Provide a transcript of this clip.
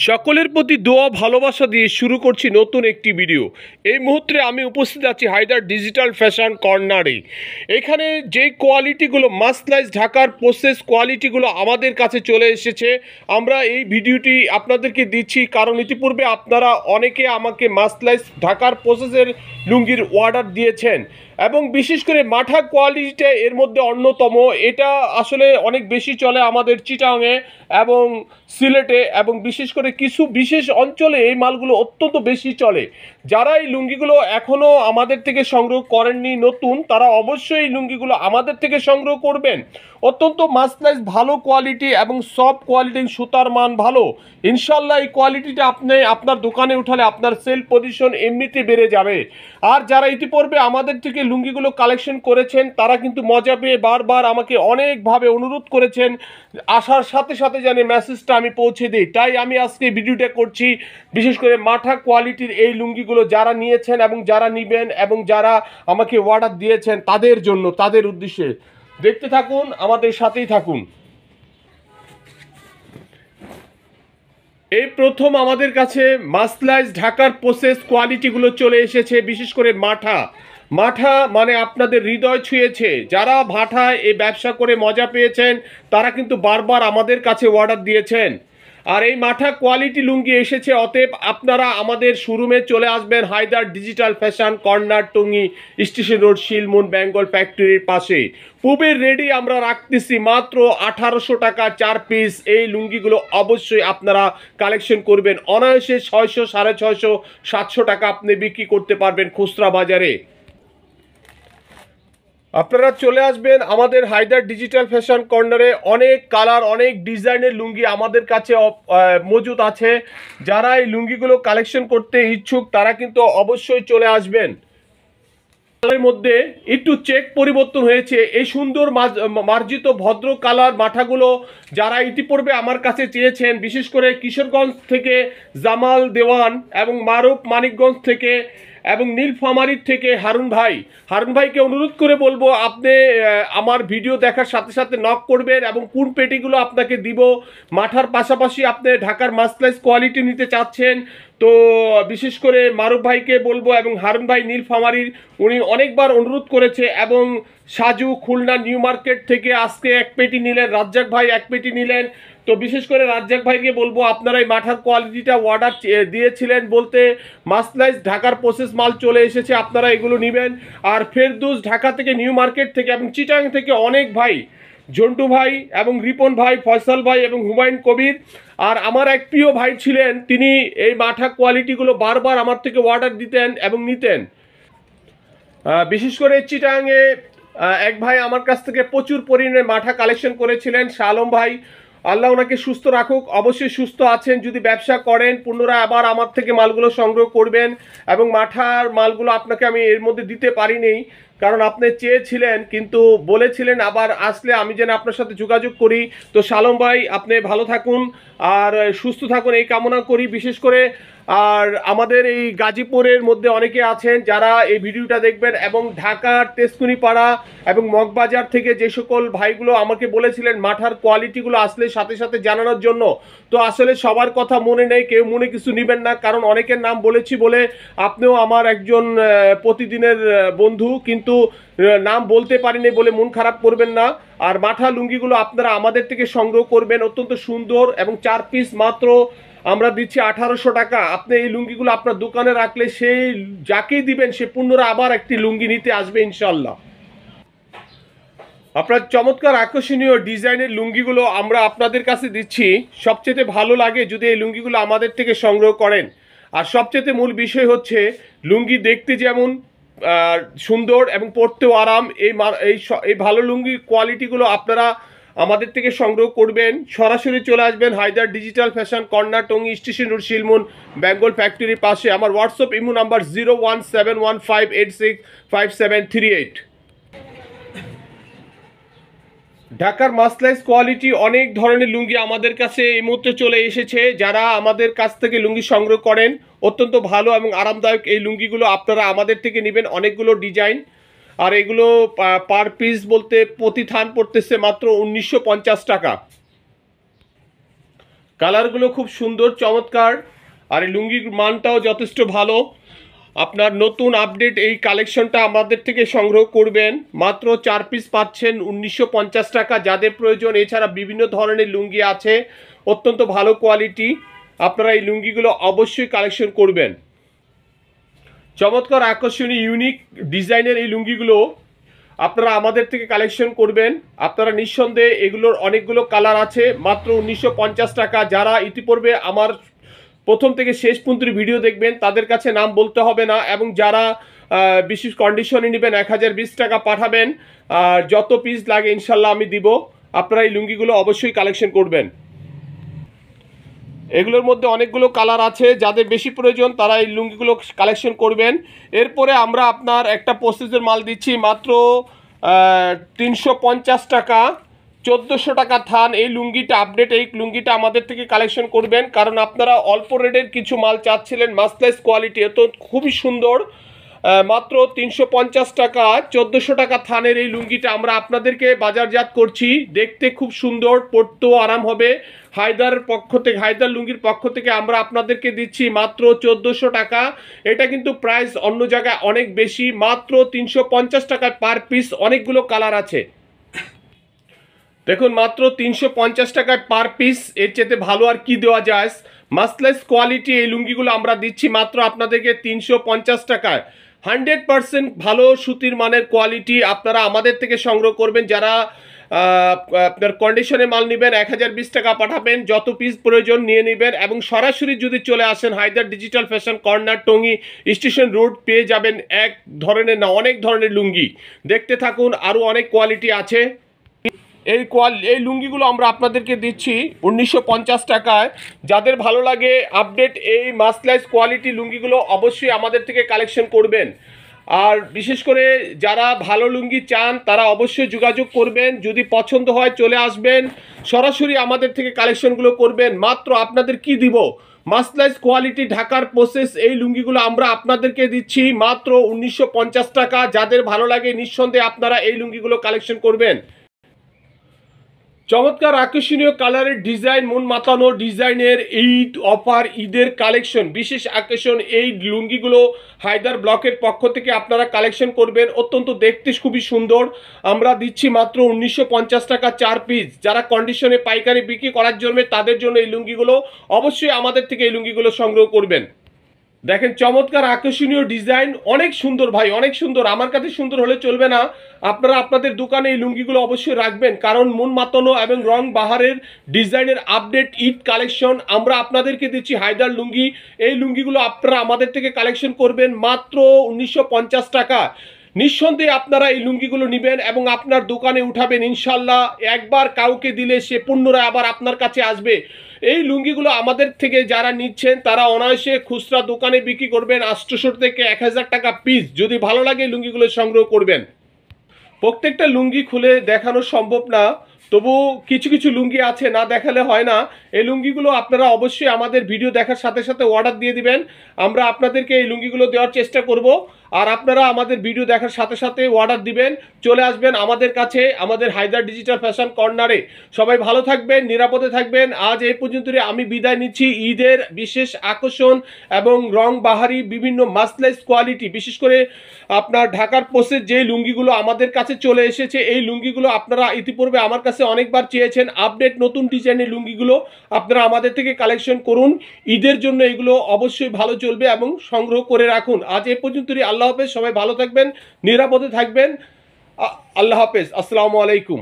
সকলের প্রতি দোয়া ভালোবাসা দিয়ে শুরু করছি নতুন একটি ভিডিও। এই মুহূর্তে আমি উপস্থিত আছি হায়দার ডিজিটাল ফ্যাশন কর্নারে। এখানে যে কোয়ালিটিগুলো মাসলাইজ ঢাকার প্রসেস কোয়ালিটিগুলো আমাদের কাছে চলে এসেছে, আমরা এই ভিডিওটি আপনাদেরকে দিচ্ছি কারণ ইতিপূর্বে আপনারা অনেকে আমাকে মাসলাইজ ঢাকার প্রসেসের লুঙ্গির অর্ডার দিয়েছেন এবং বিশেষ করে মাঠা কোয়ালিটিটা এর মধ্যে অন্যতম। এটা আসলে অনেক বেশি চলে আমাদের চিটাংয়ে এবং সিলেটে এবং বিশেষ করে কিছু বিশেষ অঞ্চলে এই মালগুলো অত্যন্ত বেশি চলে। যারা এই লুঙ্গিগুলো এখনও আমাদের থেকে সংগ্রহ করেননি নতুন, তারা অবশ্যই এই লুঙ্গিগুলো আমাদের থেকে সংগ্রহ করবেন। অত্যন্ত মাসলাইজ ভালো কোয়ালিটি এবং সফট কোয়ালিটি, সুতার মান ভালো। ইনশাল্লাহ এই কোয়ালিটিটা আপনি আপনার দোকানে উঠালে আপনার সেল পজিশন এমনিতে বেড়ে যাবে। আর যারা ইতিপূর্বে আমাদের থেকে লুঙ্গিগুলো কালেকশন করেছেন তারা কিন্তু মজা পেয়ে বারবার আমাকে অনেকভাবে অনুরোধ করেছেন আসার সাথে সাথে জানি মেসেজটা আমি পৌঁছে দিই। তাই আমি আজকে ভিডিওটা করছি বিশেষ করে মাঠা কোয়ালিটির এই লুঙ্গিগুলো যারা নিয়েছেন এবং যারা নেবেন এবং যারা আমাকে অর্ডার দিয়েছেন তাদের জন্য, তাদের উদ্দেশ্যে। দেখতে থাকুন, আমাদের সাথেই থাকুন। এই প্রথম আমাদের কাছে মাসলাইজ ঢাকার প্রসেস কোয়ালিটিগুলো চলে এসেছে, বিশেষ করে মাঠা। মাঠা মানে আপনাদের হৃদয় ছুঁয়েছে। যারা মাঠায় এই ব্যবসা করে মজা পেয়েছেন তারা কিন্তু বারবার আমাদের কাছে অর্ডার দিয়েছেন। আর এই মাঠা কোয়ালিটি লুঙ্গি এসেছে, অতএব আপনারা আমাদের শোরুমে চলে আসবেন Haider digital fashion corner, Tongi station road, Shilmun Bengal ফ্যাক্টরির পাশে। পূবের রেডি আমরা রাখতেছি মাত্র 1800 টাকা 4 পিস। এই লুঙ্গিগুলো অবশ্যই আপনারা কালেকশন করবেন। অনায়াসে 600, 650, 700 টাকা আপনি বিক্রি করতে পারবেন খুচরা বাজারে। আপনারা চলে আসবেন আমাদের হায়দার ডিজিটাল ফ্যাশন কর্নারে। অনেক কালার, অনেক ডিজাইনের লুঙ্গি আমাদের কাছে মজুদ আছে। যারা এই লুঙ্গিগুলো কালেকশন করতে ইচ্ছুক তারা কিন্তু অবশ্যই চলে আসবেন। কালারের মধ্যে একটু চেক পরিবর্তন হয়েছে। এই সুন্দর মার্জিত ভদ্র কালার মাঠাগুলো যারা ইতিপূর্বে আমার কাছে চেয়েছেন, বিশেষ করে কিশোরগঞ্জ থেকে জামাল দেওয়ান এবং মারুফ মানিকগঞ্জ থেকে এবং নীলফামারীর থেকে হারুন ভাইকে অনুরোধ করে বলবো আপনি আমার ভিডিও দেখার সাথে সাথে নক করবেন এবং কোন পেটিগুলো আপনাকে দিব। মাঠার পাশাপাশি আপনি ঢাকার মাসলাইজ কোয়ালিটি নিতে চাচ্ছেন তো বিশেষ করে মারুফ ভাইকে বলবো এবং হারুন ভাই নীলফামারীর, উনি অনেকবার অনুরোধ করেছে। এবং সাজু খুলনা নিউ মার্কেট থেকে আজকে এক পেটি নিলেন, রাজ্জাক ভাই এক পেটি নিলেন। তো বিশেষ করে রাজ্জাক ভাইকে বলবো আপনারা এই মাঠার কোয়ালিটিটা অর্ডার দিয়েছিলেন বলতে মাসলাইজ ঢাকার প্রসেস মাল চলে এসেছে, আপনারা এগুলো নেবেন। আর ফেরদৌস ঢাকা থেকে নিউ মার্কেট থেকে এবং চিটাং থেকে অনেক ভাই, ঝন্টু ভাই এবং রিপন ভাই, ফয়সাল ভাই এবং হুমায়ুন কবির। আর আমার এক প্রিয় ভাই ছিলেন, তিনি এই মাঠা কোয়ালিটিগুলো বারবার আমার থেকে অর্ডার দিতেন এবং নিতেন। বিশেষ করে চিটাংয়ে এক ভাই আমার কাছ থেকে প্রচুর পরিমাণে মাঠা কালেকশন করেছিলেন, শালম ভাই। আল্লাহ ওনাকে সুস্থ রাখুক, অবশ্যই সুস্থ আছেন। যদি ব্যবসা করেন পুনরায় আবার আমার থেকে মালগুলো সংগ্রহ করবেন। এবং মাঠার মালগুলো আপনাকে আমি এর মধ্যে দিতে পারিনি কারণ আপনি চেয়েছিলেন কিন্তু বলেছিলেন আবার আসলে আমি যেন আপনার সাথে যোগাযোগ করি। তো শালম ভাই আপনি ভালো থাকুন আর সুস্থ থাকুন এই কামনা করি। বিশেষ করে আর আমাদের এই গাজীপুরের মধ্যে অনেকে আছেন যারা এই ভিডিওটা দেখবেন এবং ঢাকার তেজকুনিপাড়া এবং মগবাজার থেকে যে সকল ভাইগুলো আমাকে বলেছিলেন মাঠার কোয়ালিটিগুলো আসলে সাথে সাথে জানানোর জন্য। তো আসলে সবার কথা মনে নেই, কেউ মনে কিছু নেবেন না কারণ অনেকের নাম বলেছি বলে আপনিও আমার একজন প্রতিদিনের বন্ধু, কিন্তু নাম বলতে পারিনি বলে মন খারাপ করবেন না। আর মাঠা লুঙ্গিগুলো আপনারা আমাদের থেকে সংগ্রহ করবেন, অত্যন্ত সুন্দর এবং 4 পিস মাত্র আমরা দিচ্ছি 1800 টাকা। আপনি এই লুঙ্গিগুলো আপনার দোকানে রাখলে সেই যাকেই দিবেন সে পুনরায় আবার একটি লুঙ্গি নিতে আসবে ইনশাল্লাহ। আপনার চমৎকার আকর্ষণীয় ডিজাইনের লুঙ্গিগুলো আমরা আপনাদের কাছে দিচ্ছি। সবচেয়ে ভালো লাগে যদি এই লুঙ্গিগুলো আমাদের থেকে সংগ্রহ করেন। আর সবচেয়ে মূল বিষয় হচ্ছে লুঙ্গি দেখতে যেমন সুন্দর এবং পরতেও আরাম। এই ভালো লুঙ্গি কোয়ালিটিগুলো আপনারা আমাদের থেকে সংগ্রহ করবেন। সরাসরি চলে আসবেন Haider digital fashion corner, Tongi station road, Shilmun Bengal ফ্যাক্টরির পাশে। আমার হোয়াটসঅ্যাপ ইমো নাম্বার 017158655738। ঢাকার মাসলাইজ কোয়ালিটি অনেক ধরনের লুঙ্গি আমাদের কাছে এই মুহূর্তে চলে এসেছে। যারা আমাদের কাছ থেকে লুঙ্গি সংগ্রহ করেন অত্যন্ত ভালো এবং আরামদায়ক এই লুঙ্গিগুলো আপনারা আমাদের থেকে নেবেন। অনেকগুলো ডিজাইন আর এগুলো পার পিস বলতে প্রতি থান পড়তেছে মাত্র 1950 টাকা। কালারগুলো খুব সুন্দর চমৎকার, আর এই লুঙ্গির মানটাও যথেষ্ট ভালো। আপনার নতুন আপডেট এই কালেকশনটা আমাদের থেকে সংগ্রহ করবেন, মাত্র 4 পিস পাচ্ছেন 1950 টাকা। যাদের প্রয়োজন, এছাড়া বিভিন্ন ধরনের লুঙ্গি আছে অত্যন্ত ভালো কোয়ালিটি, আপনারা এই লুঙ্গিগুলো অবশ্যই কালেকশন করবেন। চমৎকার আকর্ষণীয় ইউনিক ডিজাইনের এই লুঙ্গিগুলো আপনারা আমাদের থেকে কালেকশন করবেন। আপনারা নিঃসন্দেহে এগুলোর অনেকগুলো কালার আছে, মাত্র 1950 টাকা। যারা ইতিপূর্বে আমার প্রথম থেকে শেষ পর্যন্ত ভিডিও দেখবেন তাদের কাছে নাম বলতে হবে না, এবং যারা বিশেষ কন্ডিশনে নেবেন 1020 টাকা পাঠাবেন, আর যত পিস লাগে ইনশাল্লাহ আমি দিব। আপনারা এই লুঙ্গিগুলো অবশ্যই কালেকশন করবেন। এগুলোর মধ্যে অনেকগুলো কালার আছে, যাদের বেশি প্রয়োজন তারা এই লুঙ্গিগুলো কালেকশন করবেন। এরপরে আমরা আপনার একটা প্রসেসের মাল দিচ্ছি মাত্র 350 টাকা, 1400 টাকা থান। এই লুঙ্গিটা আপডেট, এই লুঙ্গিটা আমাদের থেকে কালেকশন করবেন, কারণ আপনারা অল্প রেটের কিছু মাল চাচ্ছিলেন, মাসলাইস কোয়ালিটি, এত খুবই সুন্দর। মাত্র 350 টাকা, 1400 টাকা থানের এই লুঙ্গিটা আমরা আপনাদেরকে বাজারজাত করছি। দেখতে খুব সুন্দর, পরতেও আরাম হবে। হায়দারের পক্ষ থেকে, হায়দার লুঙ্গির পক্ষ থেকে আমরা আপনাদেরকে দিচ্ছি মাত্র 1400 টাকা। এটা কিন্তু প্রাইস অন্য জায়গায় অনেক বেশি, মাত্র 350 টাকায় পার পিস। অনেকগুলো কালার আছে, দেখুন মাত্র 350 টাকায় পার পিস। এর চেয়ে ভালো আর কি দেওয়া যায়। মাসলাইস কোয়ালিটি এই লুঙ্গিগুলো আমরা দিচ্ছি মাত্র আপনাদেরকে 350 টাকায়। 100% ভালো সুতির মানের কোয়ালিটি, আপনারা আমাদের থেকে সংগ্রহ করবেন। যারা আপনার কন্ডিশনে মাল নেবেন 1020 টাকা পাঠাবেন, যত পিস প্রয়োজন নিয়ে নেবেন, এবং সরাসরি যদি চলে আসেন Haidar digital fashion corner, Tongi station road, পেয়ে যাবেন এক ধরনের না অনেক ধরনের লুঙ্গি। দেখতে থাকুন, আরও অনেক কোয়ালিটি আছে। এই লুঙ্গিগুলো আমরা আপনাদেরকে দিচ্ছি 1950 টাকায়। যাদের ভালো লাগে আপডেট এই মাসলাইস কোয়ালিটি লুঙ্গিগুলো অবশ্যই আমাদের থেকে কালেকশন করবেন। আর বিশেষ করে যারা ভালো লুঙ্গি চান তারা অবশ্যই যোগাযোগ করবেন, যদি পছন্দ হয় চলে আসবেন, সরাসরি আমাদের থেকে কালেকশনগুলো করবেন। মাত্র আপনাদের কি দিব, মাসলাইস কোয়ালিটি ঢাকার প্রসেস এই লুঙ্গিগুলো আমরা আপনাদেরকে দিচ্ছি মাত্র 1950 টাকা। যাদের ভালো লাগে নিঃসন্দেহে আপনারা এই লুঙ্গিগুলো কালেকশন করবেন। চমৎকার আকর্ষণীয় কালারের ডিজাইন, মন মাতানো ডিজাইনের ঈদ অফার, ঈদের কালেকশন, বিশেষ আকর্ষণ এই লুঙ্গিগুলো হায়দার ব্লকের পক্ষ থেকে আপনারা কালেকশন করবেন। অত্যন্ত দেখতে খুবই সুন্দর। আমরা দিচ্ছি মাত্র 1950 টাকা 4 পিস। যারা কন্ডিশনে পাইকারি বিক্রি করার জন্য, তাদের জন্য এই লুঙ্গিগুলো অবশ্যই আমাদের থেকে এই লুঙ্গিগুলো সংগ্রহ করবেন। দেখেন চমৎকার আকর্ষণীয় ডিজাইন, অনেক সুন্দর ভাই, অনেক সুন্দর। আমার কাছে সুন্দর হলে চলবে না, আপনারা আপনাদের দোকানে এই লুঙ্গিগুলো অবশ্যই রাখবেন, কারণ মন মাতানো এবং রং বাহারের ডিজাইনের আপডেট ঈদ কালেকশন আমরা আপনাদেরকে দিচ্ছি হায়দার লুঙ্গি। এই লুঙ্গিগুলো আপনারা আমাদের থেকে কালেকশন করবেন মাত্র 1950 টাকা। নিঃসন্দেহে আপনারা এই লুঙ্গিগুলো নেবেন এবং আপনার দোকানে উঠাবেন ইনশাল্লাহ। একবার কাউকে দিলে সে পুনরায় আবার আপনার কাছে আসবে। এই লুঙ্গিগুলো আমাদের থেকে যারা নিচ্ছেন তারা অনায়াসে খুচরা দোকানে বিক্রি করবেন 800 থেকে 1000 টাকা পিস। যদি ভালো লাগে লুঙ্গিগুলো সংগ্রহ করবেন। প্রত্যেকটা লুঙ্গি খুলে দেখানো সম্ভব না, তবু কিছু কিছু লুঙ্গি আছে না দেখালে হয় না। এই লুঙ্গিগুলো আপনারা অবশ্যই আমাদের ভিডিও দেখার সাথে সাথে অর্ডার দিয়ে দিবেন, আমরা আপনাদেরকে এই লুঙ্গিগুলো দেওয়ার চেষ্টা করব। আর আপনারা আমাদের ভিডিও দেখার সাথে সাথে অর্ডার দিবেন, চলে আসবেন আমাদের কাছে, আমাদের হায়দার ডিজিটাল ফ্যাশন কর্নারে। সবাই ভালো থাকবেন, নিরাপদে থাকবেন। আজ এই পর্যন্তই আমি বিদায় নিচ্ছি। ঈদের বিশেষ আকর্ষণ এবং রং বাহারি বিভিন্ন মাসলাইস কোয়ালিটি, বিশেষ করে আপনার ঢাকার পোস্টের যে লুঙ্গিগুলো আমাদের কাছে চলে এসেছে, এই লুঙ্গিগুলো আপনারা ইতিপূর্বে আমার কাছে অনেকবার চেয়েছেন। আপডেট নতুন ডিজাইনের লুঙ্গিগুলো আপনারা আমাদের থেকে কালেকশন করুন। ঈদের জন্য এগুলো অবশ্যই ভালো চলবে এবং সংগ্রহ করে রাখুন। আজ এই পর্যন্তই। আল্লাহ হাফেজ, সবাই ভালো থাকবেন, নিরাপদে থাকবেন। আল্লাহ হাফেজ, আসসালামু আলাইকুম।